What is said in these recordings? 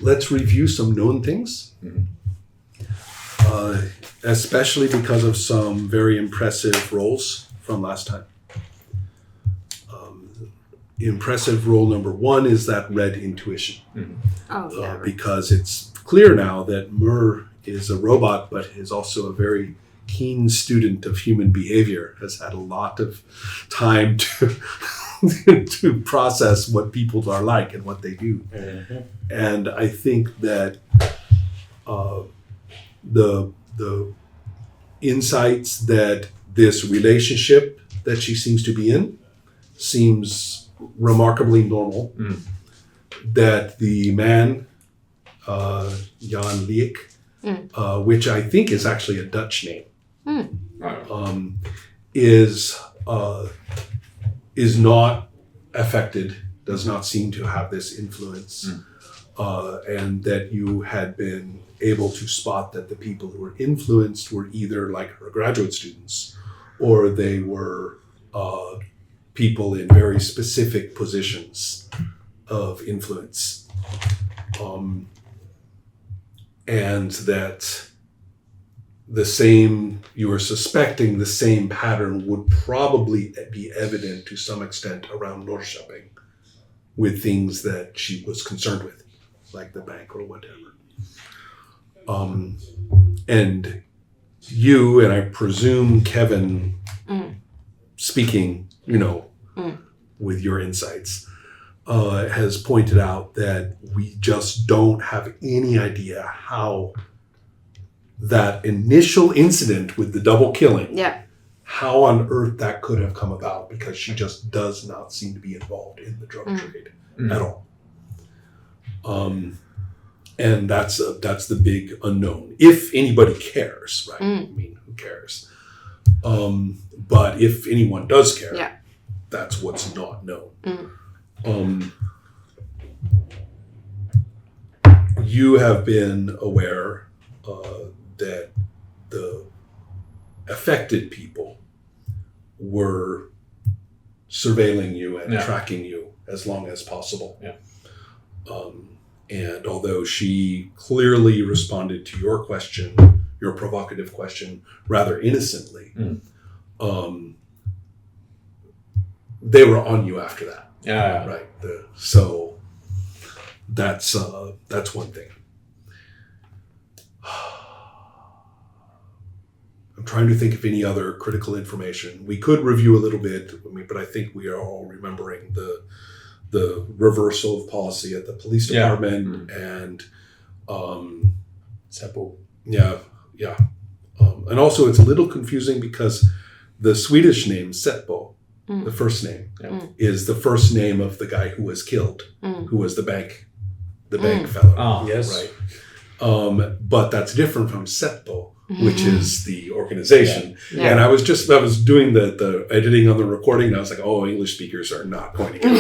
let's review some known things, especially because of some very impressive rolls from last time. Impressive roll number 1 is that red intuition. Because it's clear now that Mur is a robot, but is also a very keen student of human behavior, has had a lot of time to to process what people are like and what they do. And I think that the insights that this relationship that she seems to be in seems remarkably normal, that the man, Jan Leek, which I think is actually a Dutch name, is not affected, does not seem to have this influence, and that you had been able to spot that the people who were influenced were either like her graduate students, or they were people in very specific positions of influence, and that you were suspecting the same pattern would probably be evident to some extent around Norrköping with things that she was concerned with, like the bank or whatever. And you, and I presume Kevin, speaking, with your insights, has pointed out that we just don't have any idea how that initial incident with the double killing, how on earth that could have come about, because she just does not seem to be involved in the drug trade at all. And that's the big unknown. If anybody cares, right? I mean, who cares? But if anyone does care, that's what's not known. You have been aware that the affected people were surveilling you and tracking you as long as possible. And although she clearly responded to your question, your provocative question, rather innocently, they were on you after that. Right. So that's one thing. I'm trying to think of any other critical information. We could review a little bit, but I think we are all remembering the reversal of policy at the police department and Seppo. And also it's a little confusing because the Swedish name Seppo, the first name, is the first name of the guy who was killed, who was the bank fellow. Oh, yes. Right. But that's different from Seppo, which is the organization. And I was doing the editing on the recording, and I was like, oh, English speakers are not going to get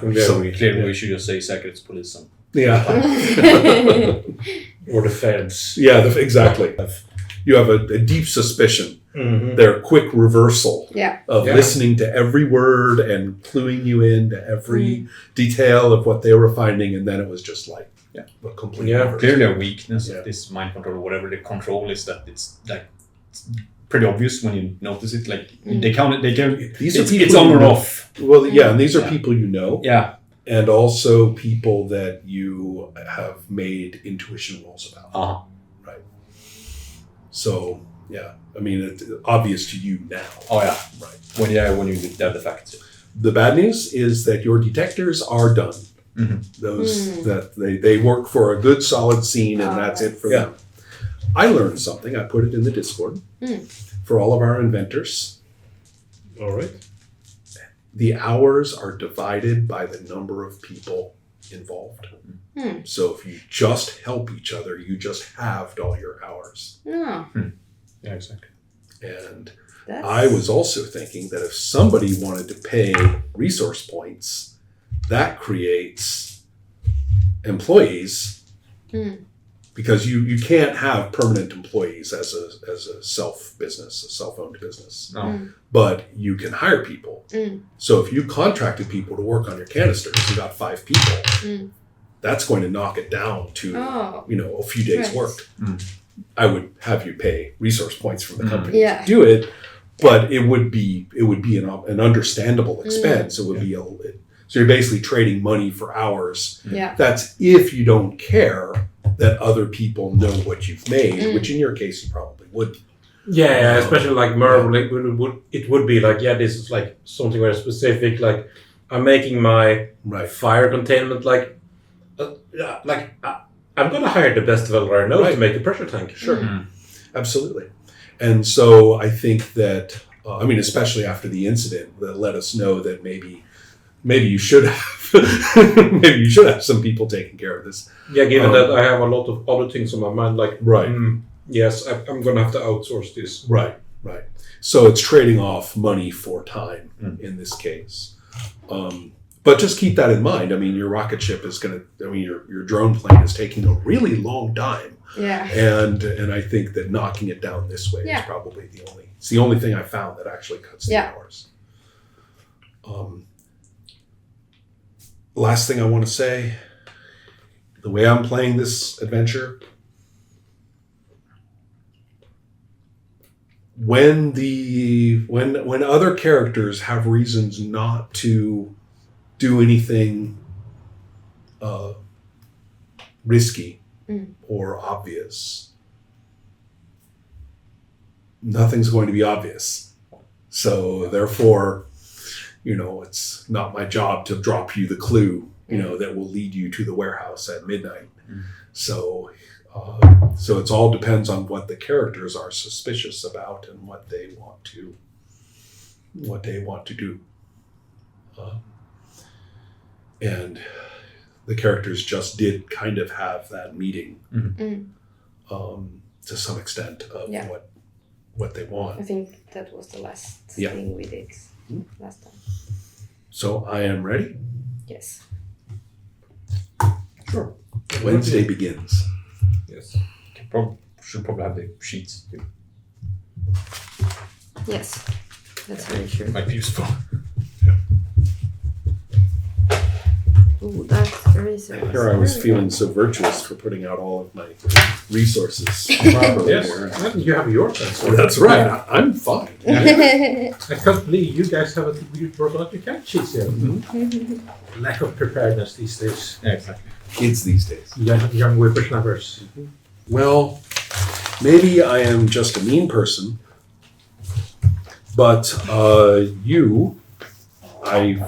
this. So clearly we should just say Säkerhetspolisen. Or the feds. Exactly. You have a deep suspicion. Their quick reversal of listening to every word and cluing you into every detail of what they were finding, and then it was just like a complete clearly a weakness of this mind control, or whatever the control is, that it's like pretty obvious when you notice it. Like they can. It's on or off. Well, and these are people you know. And also people that you have made intuition rolls about. Right. So, I mean, it's obvious to you now. Right. When you have the facts. The bad news is that your detectors are done. Those that they work for a good solid scene, and that's it for them. I learned something. I put it in the Discord for all of our inventors. All right. The hours are divided by the number of people involved. So if you just help each other, you just halved all your hours. Yeah, exactly. And I was also thinking that if somebody wanted to pay resource points, that creates employees, because you can't have permanent employees as a self-owned business. But you can hire people. So if you contracted people to work on your canisters, you got 5 people. that's going to knock it down to a few days' work. I would have you pay resource points from the company to do it, but it would be an understandable expense. It would be so you're basically trading money for hours. Yeah. That's if you don't care that other people know what you've made, which in your case you probably would. Yeah, especially like Merv, like it would be like, this is like something very specific. Like I'm making my fire containment I'm gonna hire the best developer I know to make a pressure tank. Sure, absolutely. And so I think that especially after the incident, that let us know that maybe you should have some people taking care of this. Yeah, given that I have a lot of other things on my mind, like yes, I'm gonna have to outsource this. Right. So it's trading off money for time in this case. But just keep that in mind. your rocket ship is your drone plane is taking a really long time. Yeah. And I think that knocking it down this way is probably it's the only thing I found that actually cuts the hours. Last thing I want to say, the way I'm playing this adventure, when other characters have reasons not to do anything risky or obvious, nothing's going to be obvious. So therefore, it's not my job to drop you the clue, that will lead you to the warehouse at midnight. So it all depends on what the characters are suspicious about and what they want to do. And the characters just did kind of have that meeting to some extent of what they want. I think that was the last thing we did last time. So I am ready. Yes. Sure. Wednesday begins. Yes. Should probably have the sheets too. Yes. That's very true. Might be useful. Ooh, that eraser. Here I was feeling so virtuous for putting out all of my resources properly. Yes, you have your pencil. That's right. I'm fine. I can't believe you guys haven't brought out your cat sheets yet. Lack of preparedness these days. Yeah, exactly. Kids these days. Young whippersnappers. Well, maybe I am just a mean person, but I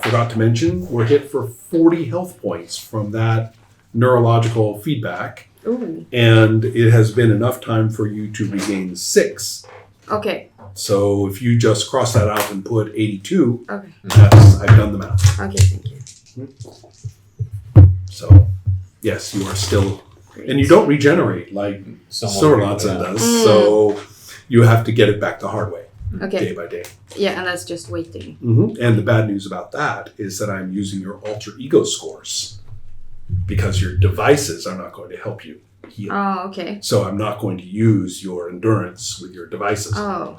forgot to mention, were hit for 40 health points from that neurological feedback. Ooh. And it has been enough time for you to regain 6. Okay. So if you just cross that out and put 82, Okay. I've done the math. Okay, thank you. So, yes, you are still... Great. And you don't regenerate like Sorlatson does, so you have to get it back the hard way, day by day. Yeah, and that's just waiting. And the bad news about that is that I'm using your alter ego scores because your devices are not going to help you heal. Oh, okay. So I'm not going to use your endurance with your devices. Oh.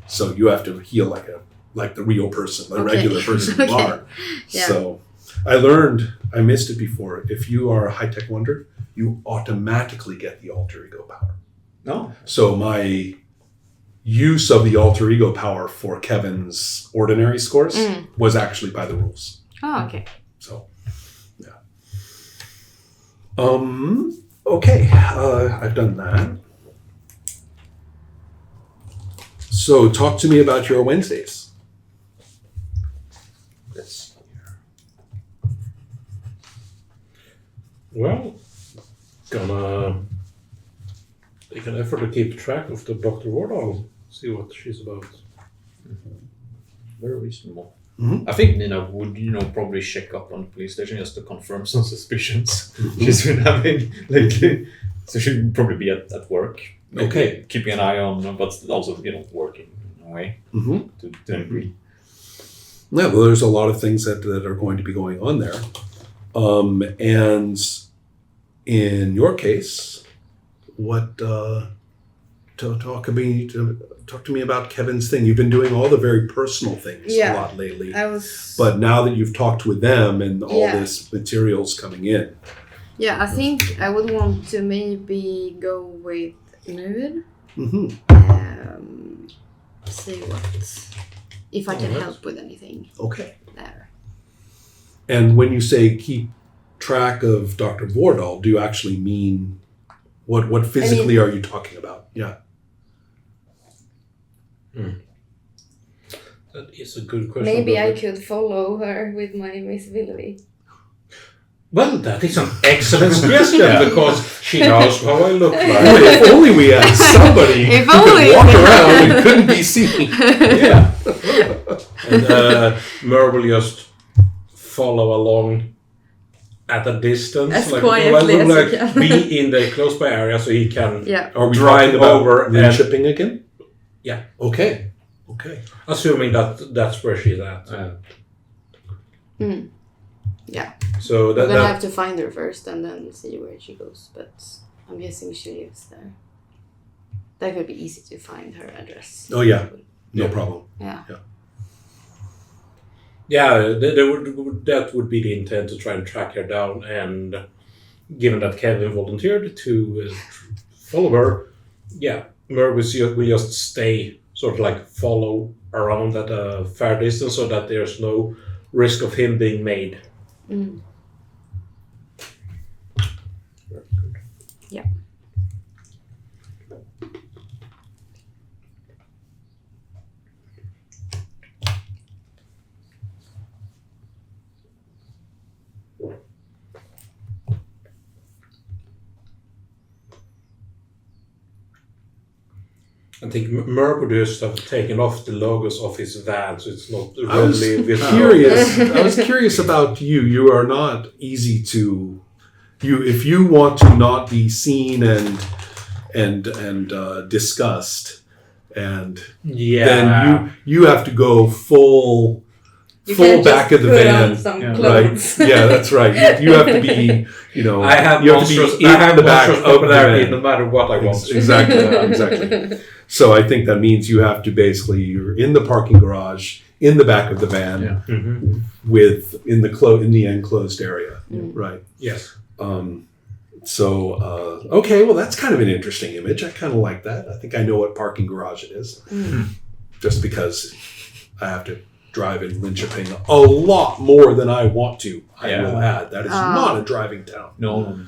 So you have to heal like the real person, the regular person you are. Yeah. So I missed it before. If you are a high-tech wonder, you automatically get the alter ego power. No. So my use of the alter ego power for Kevin's ordinary scores was actually by the rules. Oh, okay. So, yeah. Okay, I've done that. So talk to me about your Wednesdays. Let's see here. Well, gonna take an effort to keep track of the Dr. Wardall, see what she's about. Very reasonable. Mm-hmm. I think Nina would, probably check up on the police station just to confirm some suspicions she's been having lately. So she'd probably be at work. Maybe Okay. keeping an eye on, but also, working in a way to agree. Yeah, well, there's a lot of things that are going to be going on there. And in your case, what talk to me about Kevin's thing. You've been doing all the very personal things a lot lately. I was... But now that you've talked with them and all this material's coming in, Yeah, I think I would want to maybe go with nude. Mm-hmm. See if I can help with anything Okay. there. And when you say keep track of Dr. Vordal, do you actually mean what physically are you talking about? Yeah. That is a good question. Maybe I could follow her with my invisibility. Well, that is an excellent suggestion because she knows how I look like. If only we had somebody If who could only. walk around and couldn't be seen. Yeah. And Mer will just follow along at a distance. As like, quietly as like he can. be in the close by area so he can Yeah. Are we drive talking about over rim and shipping again? Yeah. Okay. assuming that's where she's at. Yeah. So We're that, gonna that have to find her first and then see where she goes, but I'm guessing she lives there. That could be easy to find her address. Oh yeah. No Yeah. problem. Yeah. that would be the intent, to try and track her down, and given that Kevin volunteered to follow her, Mer will just stay, sort of like follow around at a fair distance so that there's no risk of him being made. Mm. Very good. Yeah. I think Mer would just have taken off the logos of his van, so it's not I was readily visible. curious. I was curious about you. You are not easy to. If you want to not be seen and discussed, and then you have to go full can't back just of the put van. on some Yeah. clothes. Right? Yeah, that's right. You have to be. I have you have to monstrous, be I in have the back monstrous of the popularity van. no matter what I want. Exactly. Exactly. So I think that means you have to basically, you're in the parking garage, in the back of the van, Yeah. Mm-hmm. in the enclosed area, right? Yes. Okay, well that's kind of an interesting image. I kind of like that. I think I know what parking garage it is, just because I have to drive in Linköping a lot more than I want to. I will add that is not a driving town. No.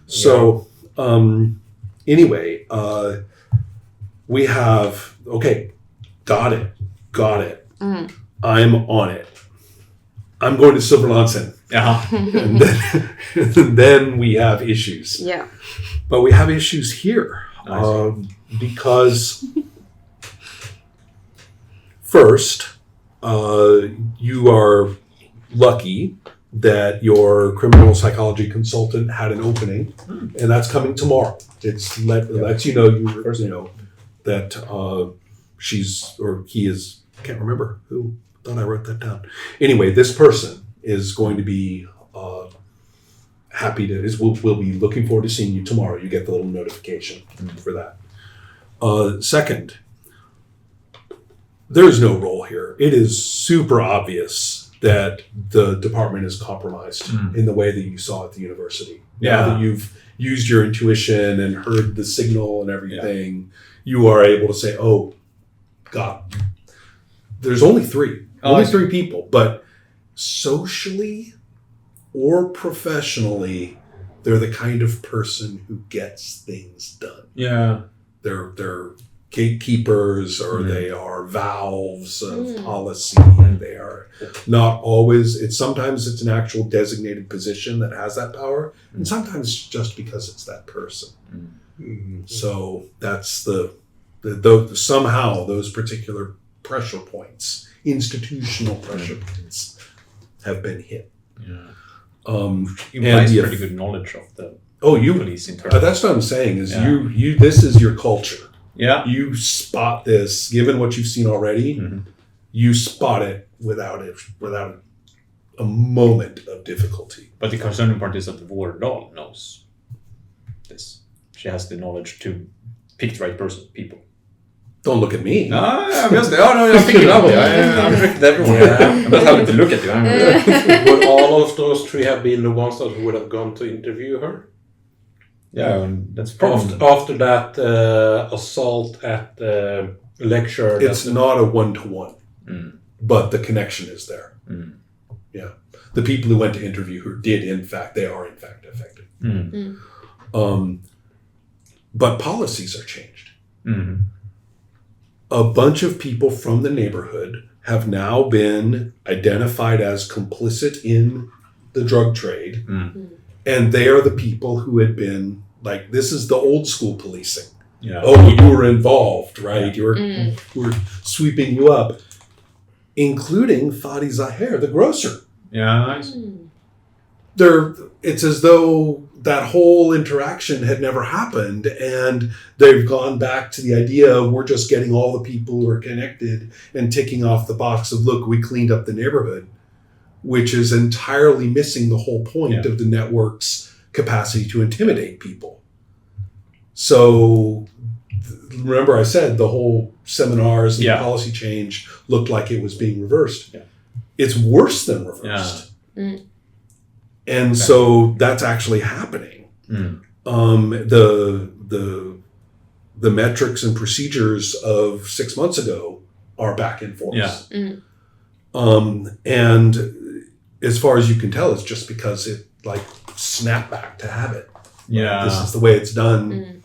So anyway, we have got it. I'm on it. I'm going to Silverlansen. And then we have issues. Yeah. But we have issues here I because first, you are lucky that your criminal psychology consultant had an opening, and that's coming tomorrow. Lets you know that she's or he is. I can't remember who. Thought I wrote that down. Anyway, this person is going to be happy to. Will be looking forward to seeing you tomorrow. You get the little notification for that. Second, there's no role here. It is super obvious that the department is compromised in the way that you saw at the university. Now that you've used your intuition and heard the signal and everything, you are able to say, "Oh, God, there's only three people." But socially or professionally, they're the kind of person who gets things done. Yeah. They're gatekeepers, or they are valves of policy. They are not always. Sometimes it's an actual designated position that has that power, and sometimes it's just because it's that person. So that's the somehow those particular pressure points, institutional pressure points, have been hit. Yeah. and Implies pretty good knowledge of the police internal. That's what I'm saying. Is you this is your culture. Yeah. You spot this, given what you've seen already. You spot it without a moment of difficulty. But the concerning part is that the Vordal knows this. She has the knowledge to pick the right people. Don't look at me. I'm just, I'm thinking of it. I'm looking at everyone. I'm just having to look at you. Would all of those three have been the ones that would have gone to interview her? Yeah, and that's probably... After that assault at the lecture. It's not a one-to-one, but the connection is there. Yeah. The people who went to interview her they are in fact affected. But policies are changed. A bunch of people from the neighborhood have now been identified as complicit in the drug trade. And they are the people who had been like, this is the old school policing. Yeah. Oh, you were involved, right? We're sweeping you up, including Fadi Zaher, the grocer. Yeah, nice. It's as though that whole interaction had never happened, and they've gone back to the idea of we're just getting all the people who are connected and ticking off the box of, look, we cleaned up the neighborhood, which is entirely missing the whole point of the network's capacity to intimidate people. So remember I said the whole seminars and the policy change looked like it was being reversed. Yeah. It's worse than reversed. Yeah. And so that's actually happening. The metrics and procedures of 6 months ago are back in force. And as far as you can tell, it's just because it like snapped back to habit. Yeah. This is the way it's done.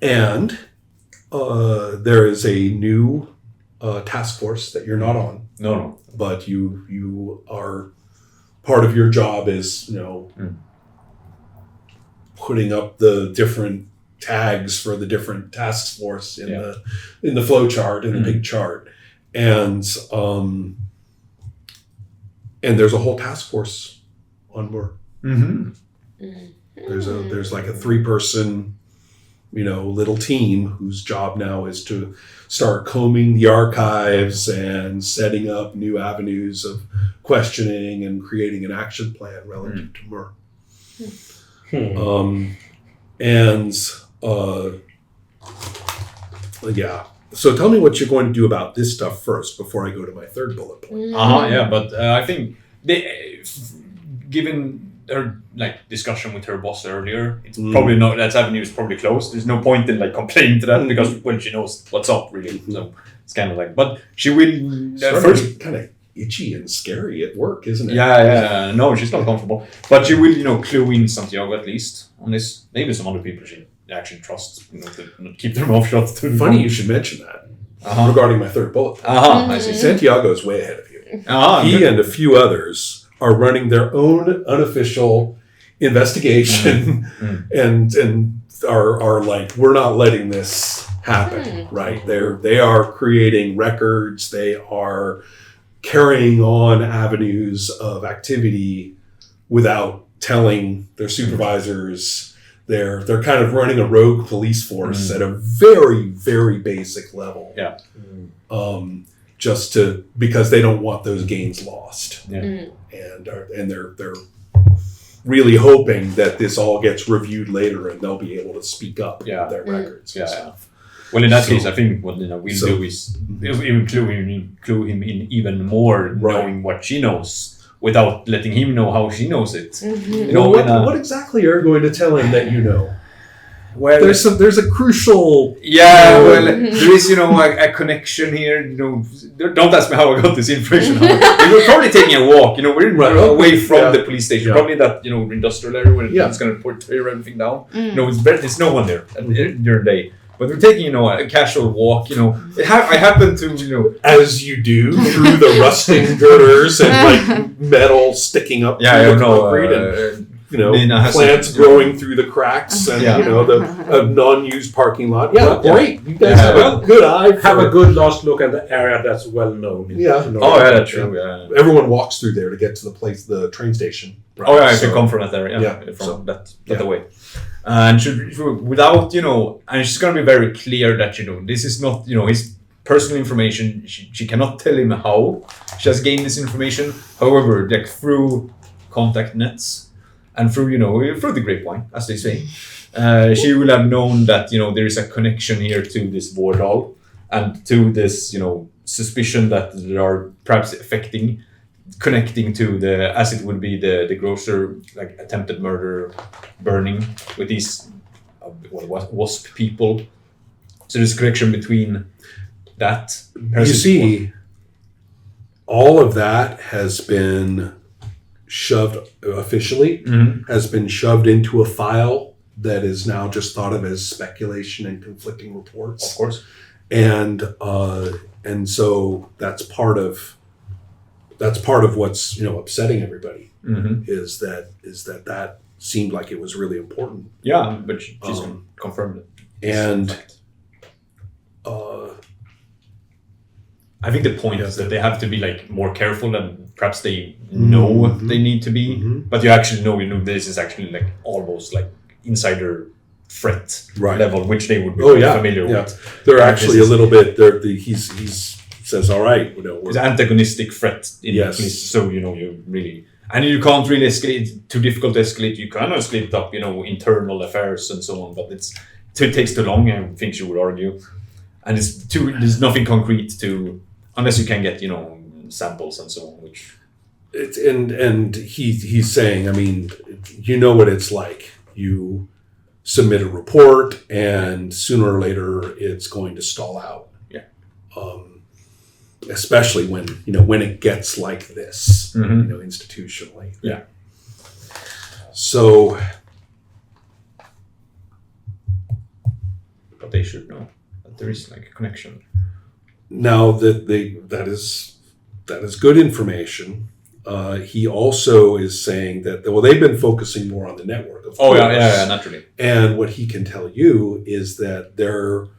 And there is a new task force that you're not on. No. But you are, part of your job is, putting up the different tags for the different task force in the flow chart, in the big chart. And there's a whole task force on board. There's like a 3-person, little team whose job now is to start combing the archives and setting up new avenues of questioning and creating an action plan relative to Mur. So tell me what you're going to do about this stuff first before I go to my third bullet point. But I think given her discussion with her boss earlier, it's probably not, that avenue is probably closed. There's no point in complaining to that because she knows what's up really. So it's kind of but she will first kind of itchy and scary at work, isn't it? Yeah. No, she's not comfortable, but she will clue in Santiago at least on this. Maybe some other people she actually trusts, to not keep their mouth shut. Funny you should mention that regarding my third bullet. I see. Santiago is way ahead of you. He and a few others are running their own unofficial investigation and are like, we're not letting this happen, right? They are creating records. They are carrying on avenues of activity without telling their supervisors. They're kind of running a rogue police force at a very, very basic level. Yeah. Because they don't want those gains lost. Yeah. And they're really hoping that this all gets reviewed later and they'll be able to speak up with their records and stuff. Well, in that case, I think what we'll do is include him in even more knowing what she knows without letting him know how she knows it. What exactly are you going to tell him that you know? Well, there's a crucial... there is, a connection here. Don't ask me how I got this information. We were probably taking a walk. We're away from the police station. Probably that, industrial area where it's going to tear everything down. There's no one there during the day. But we're taking, a casual walk. I happen to, as you do, through the rusting girders and metal sticking up through the concrete plants growing through the cracks and the non-used parking lot. Great. You guys have a good eye. Have a good last look at the area that's well known. That's true. Yeah. Everyone walks through there to get to the train station. Right? If you come from that area, that way. And without, and she's going to be very clear that, this is not, his personal information. She cannot tell him how she has gained this information. However, through contact nets and through the grapevine, as they say, she will have known that there is a connection here to this Vårdal and to this suspicion that they are perhaps connecting to as it would be the grocer, like attempted murder, burning with these WASP people. So there's a connection between that. You see, all of that has been shoved officially, has been shoved into a file that is now just thought of as speculation and conflicting reports. Of course. And so that's part of what's upsetting everybody, is that seemed like it was really important. Yeah, but she's confirmed it. And I think the point is that they have to be like more careful than perhaps they know they need to be, but you actually know this is actually like almost like insider threat level, which they would be familiar with. They're actually a little bit. He's says, all right, it's an antagonistic threat in the police, so you really. And you can't really escalate, too difficult to escalate. You can escalate up, internal affairs and so on, but it takes too long, I think you would argue. And there's nothing concrete unless you can get, samples and so on, which... And he's saying, I mean, what it's like. You submit a report and sooner or later it's going to stall out. Yeah. Especially when it gets like this, institutionally. Yeah. So, but they should know that there is like a connection. Now that is good information. He also is saying that they've been focusing more on the network. Of course. Yeah, naturally. And what he can tell you is that there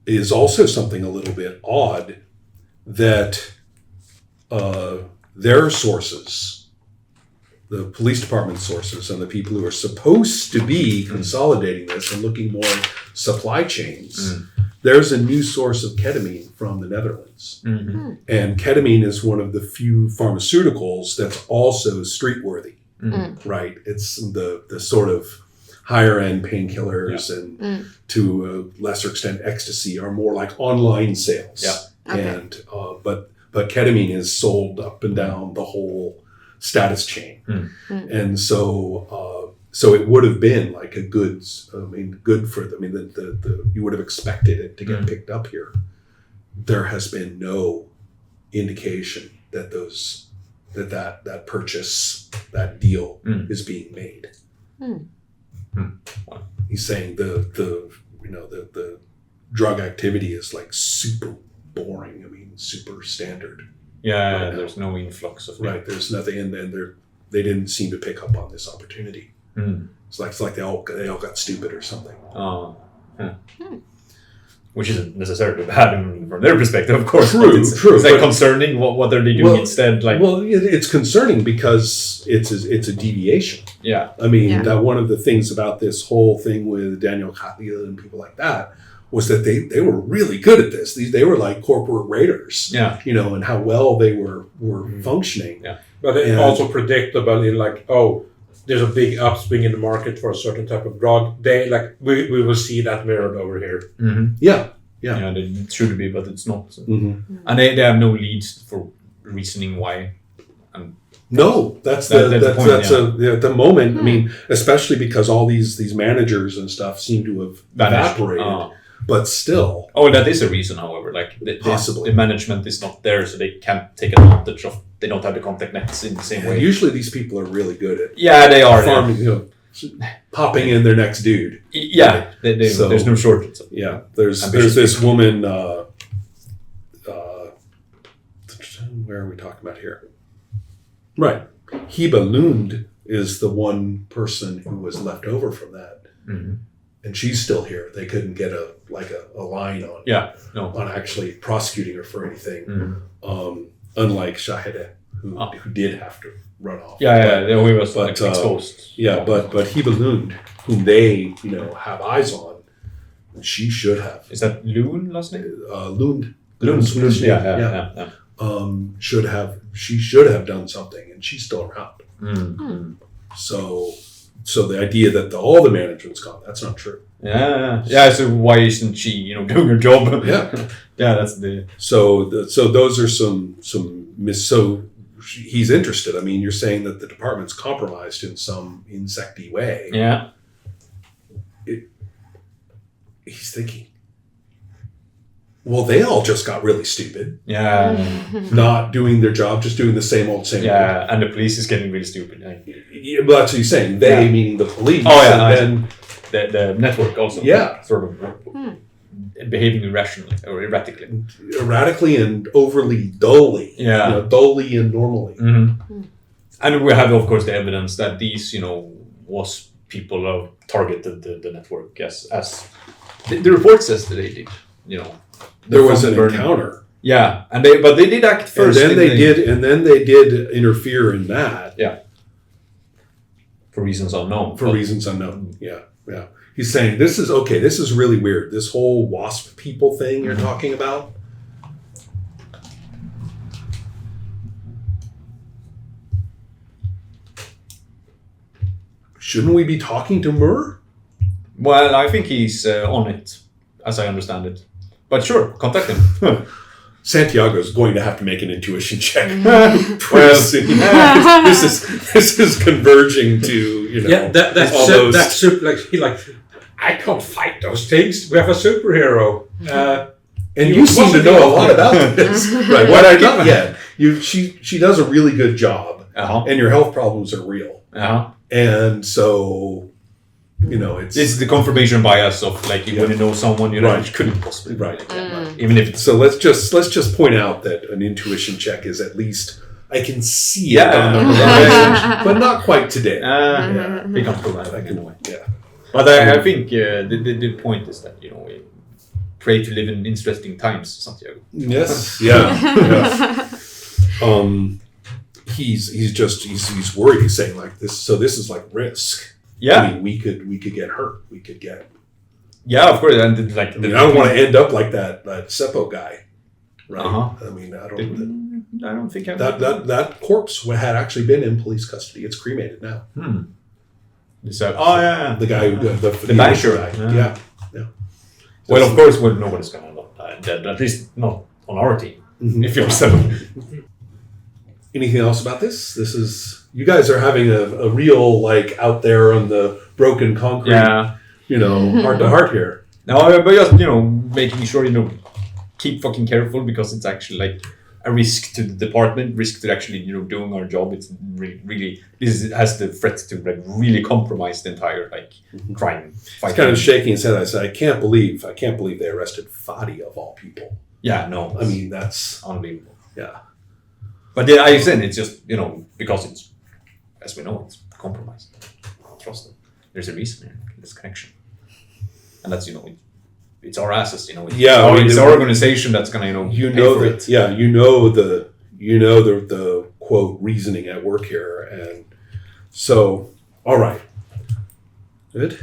is also something a little bit odd. That their sources, the police department sources, and the people who are supposed to be consolidating this and looking more at supply chains, there's a new source of ketamine from the Netherlands. And ketamine is one of the few pharmaceuticals that's also street-worthy, right? It's the sort of higher-end painkillers and to a lesser extent ecstasy are more like online sales. Yeah. Okay. And but ketamine is sold up and down the whole status chain, and so it would have been like good for them. I mean, the you would have expected it to get picked up here. There has been no indication that that purchase, that deal is being made. He's saying the drug activity is like super boring. I mean, super standard. Yeah, right, there's no influx of right. There's nothing, and they didn't seem to pick up on this opportunity. It's like they all got stupid or something. Which isn't necessarily bad from their perspective, of course. True. It's like concerning. What are they doing instead? Like, it's concerning because it's a deviation. Yeah. I mean, that one of the things about this whole thing with Daniel Kahlil and people like that was that they were really good at this. They were like corporate raiders. Yeah. And how well they were functioning. Yeah. But it's also predictable in like, there's a big upswing in the market for a certain type of drug. We will see that mirrored over here. Yeah. Yeah, it should be, but it's not. So. And they have no leads for reasoning why. No, that's the point, at the moment. I mean, especially because all these managers and stuff seem to have evaporated. But still. Oh, that is a reason, however. Like possibly the management is not there, so they can't take advantage of. They don't have the contact nets in the same way. Usually, these people are really good at. Yeah, they are. Farming, popping in their next dude. Yeah, there's no shortage. Yeah, there's this woman. Where are we talking about here? Right, Heba Lund is the one person who was left over from that. And she's still here. They couldn't get a line on on actually prosecuting her for anything. Unlike Shahede, who did have to run off. He was exposed. But Heba Lund, whom they have eyes on, she should have. Is that Lund last name? Lund. Lund. Yeah. She should have done something, and she's still around. So the idea that all the management's gone, that's not true. Yeah. So why isn't she, doing her job? Yeah. Yeah, that's the. So those are so he's interested. I mean, you're saying that the department's compromised in some insecty way. Yeah. He's thinking, well, they all just got really stupid, Yeah. not doing their job, just doing the same old. Yeah, and the police is getting really stupid. Yeah, but that's what he's saying. They meaning the police. Oh yeah, and the network also. Yeah. Sort of behaving irrationally or erratically. Erratically and overly dully. Yeah. Dully and normally. Mm-hmm. And we have, of course, the evidence that these, was people who targeted the network as the report says that they did. There was an encounter. Yeah, but they did act first. And then they did interfere in that. Yeah. For reasons unknown. Reasons unknown. Yeah. He's saying this is really weird. This whole WASP people thing you're talking about. Shouldn't we be talking to Murr? Well, I think he's on it, as I understand it. But sure, contact him. Santiago's going to have to make an intuition check. Well, this is converging to I can't fight those things. We have a superhero. And you seem to know a lot about this, right? What I not yet. She does a really good job, and your health problems are real, and so it's the confirmation bias of when you know someone you couldn't possibly even if it's so. Let's just point out that an intuition check is at least I can see it on the horizon, but not quite today. Becomes problematic in a way. Yeah. But I think the point is that we pray to live in interesting times, Santiago. Yes. Yeah. He's worried. He's saying like this. So this is like risk. Yeah. I mean, we could get hurt. We could get. Yeah, of course. And I don't want to end up like that Seppo guy, right? I mean, I don't think that corpse had actually been in police custody. It's cremated now. The guy who the banker guy. Yeah. Well, of course, nobody's gonna end up dead. At least not on our team. Mm-hmm. If you're seven. Anything else about this? This is you guys are having a real out there on the broken concrete. Yeah. Heart to heart here. No, but just making sure keep fucking careful because it's actually a risk to the department, risk to actually doing our job. It's really this has the threat to really compromise the entire crime fight. He's kind of shaking his head. I said, I can't believe they arrested Fadi of all people. Yeah, no. I mean that's unbelievable. Yeah. But I said it's just because it's as we know it's compromised. Trust them. There's a reason here, this connection, and that's it's our assets. It's our organization that's gonna pay for it. Yeah, the quote reasoning at work here, and so all right, good.